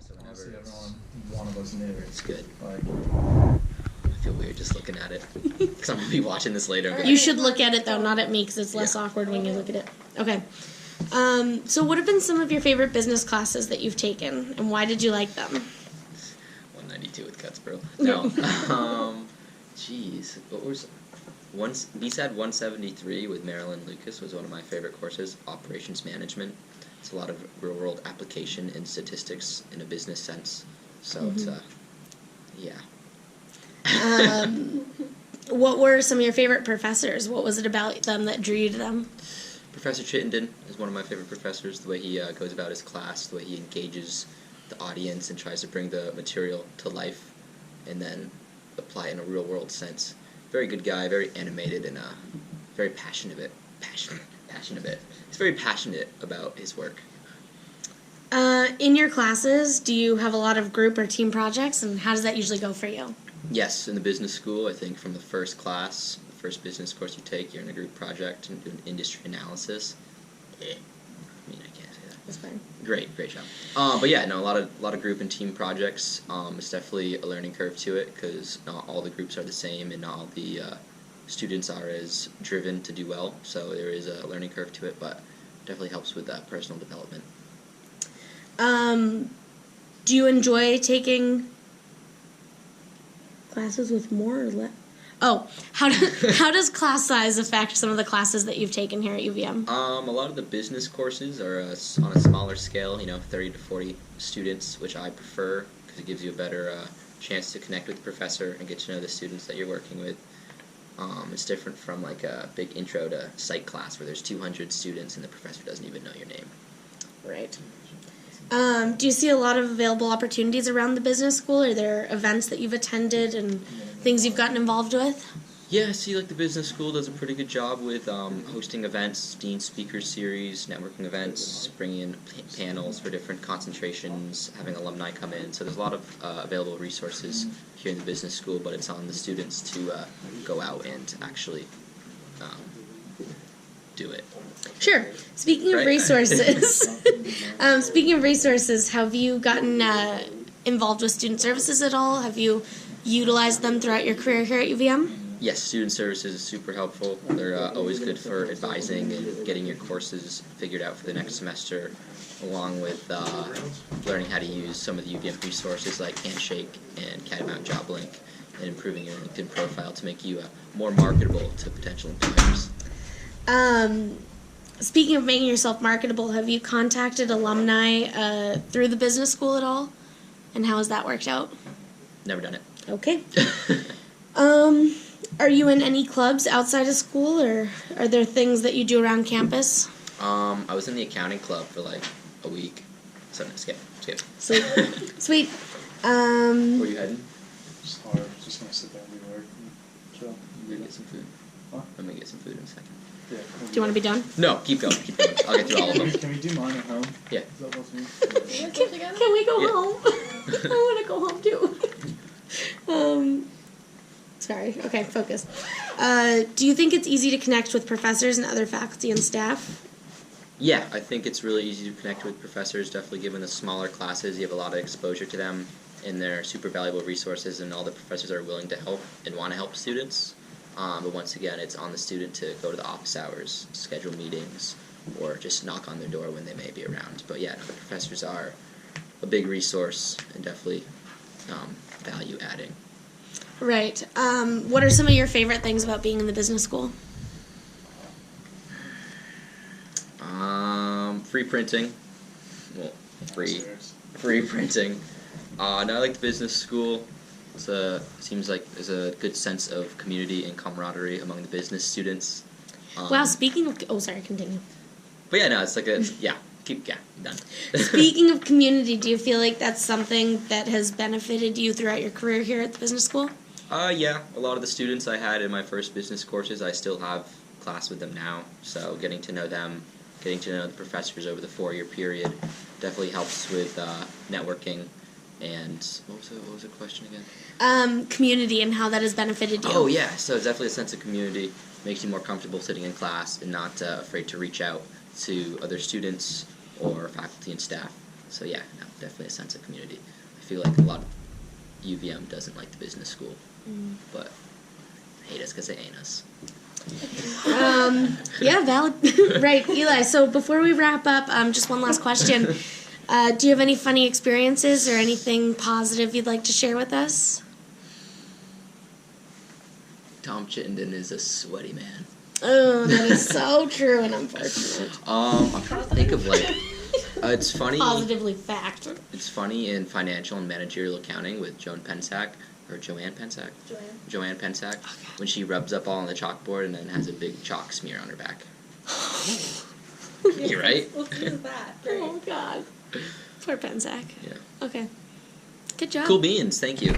so whenever Honestly, everyone, one of us knew. it's good. Like, I feel weird just looking at it. Because I'm going to be watching this later. and be You like, should look at it though, not at me, because it's less Yeah. awkward when you look at it. Okay. So what have been some of your favorite business classes that you've taken, and why did you like them? 192 with Cutsboro. No. Jeez. What was... BSAD 173 with Marilyn Lucas was one of my favorite courses. Operations Management. It's a lot of real-world application and statistics in a business sense. So it's, yeah. What were some of your favorite professors? What was it about them that drew you to them? Professor Chittenden is one of my favorite professors. The way he goes about his class, the way he engages the audience and tries to bring the material to life and then apply it in a real-world sense. Very good guy, very animated, and very passionate. He's very passionate about his work. In your classes, do you have a lot of group or team projects, and how does that usually go for you? Yes, in the business school, I think from the first class, the first business course you take, you're in a group project and do an industry analysis. I mean, I can't say that. That's fine. Great job. But yeah, no, a lot of group and team projects. It's definitely a learning curve to it because not all the groups are the same and not all the students are as driven to do well. So there is a learning curve to it, but definitely helps with personal development. Do you enjoy taking classes with more or less? Oh, how does class size affect some of the classes that you've taken here at UVM? A lot of the business courses are on a smaller scale, 30 to 40 students, which I prefer because it gives you a better chance to connect with the professor and get to know the students that you're working with. It's different from like a big intro to psych class where there's 200 students and the professor doesn't even know your name. Right. Do you see a lot of available opportunities around the business school? Are there events that you've attended and things you've gotten involved with? Yeah, I see like the business school does a pretty good job with hosting events, Dean Speaker Series, networking events, bringing in panels for different concentrations, having alumni come in. So there's a lot of available resources here in the business school, but it's on the students to go out and actually do it. Sure. Speaking of resources, have you gotten involved with student services at all? Have you utilized them throughout your career here at UVM? Yes, student services is super helpful. They're always good for advising and getting your courses figured out for the next semester, along with learning how to use some of the UVM resources like Handshake and Catamount JobLink, and improving your LinkedIn profile to make you more marketable to potential employers. Speaking of making yourself marketable, have you contacted alumni through the business school at all? And how has that worked out? Never done it. Okay. Are you in any clubs outside of school, or are there things that you do around campus? I was in the accounting club for like a week. So no, skip. Sweet. Where are you heading? it's hard. Just gonna sit there and do work and chill. I'm gonna get some food. What? I'm gonna get some food in a second. Yeah. Do you want to be done? No, keep going. I'll get through all of them. Can we do mine at home? Yeah. Is that what's me? Can we go Yeah. home? I want to go home too. Sorry. Okay, focus. Do you think it's easy to connect with professors and other faculty and staff? Yeah, I think it's really easy to connect with professors. Definitely given the smaller classes, you have a lot of exposure to them, and they're super valuable resources, and all the professors are willing to help and want to help students. But once again, it's on the student to go to the office hours, schedule meetings, or just knock on their door when they may be around. But yeah, the professors are a big resource and definitely value adding. Right. What are some of your favorite things about being in the business school? Free printing. Well, free printing. No, I like the business school. Seems like there's a good sense of community and camaraderie among the business students. Wow, speaking of... Oh, sorry, continue. But yeah, no, it's like done. Speaking of community, do you feel like that's something that has benefited you throughout your career here at the business school? Yeah, a lot of the students I had in my first business courses, I still have class with them now. So getting to know them, getting to know the professors over the 4-year period definitely helps with networking. And what was the question again? Community and how that has benefited you. Oh yeah, so definitely a sense of community makes you more comfortable sitting in class and not afraid to reach out to other students or faculty and staff. So yeah, no, definitely a sense of community. I feel like a lot of UVM doesn't like the business school, but hate us because they ain't us. Yeah, valid. Right, Eli. So before we wrap up, just one last question. Do you have any funny experiences or anything positive you'd like to share with us? Tom Chittenden is a sweaty man. Oh, that is so true and unfortunate. I'm trying to think of like, it's funny. Positively fact. It's funny in financial and managerial accounting with Joanne Pensack. Joanne Pensack. Okay. When she rubs up all on the chalkboard and then has a big chalk smear on her back. You're right. What is that? Great. Oh God. Poor Pensack. Yeah. Okay. Good job. Cool beans. Thank you.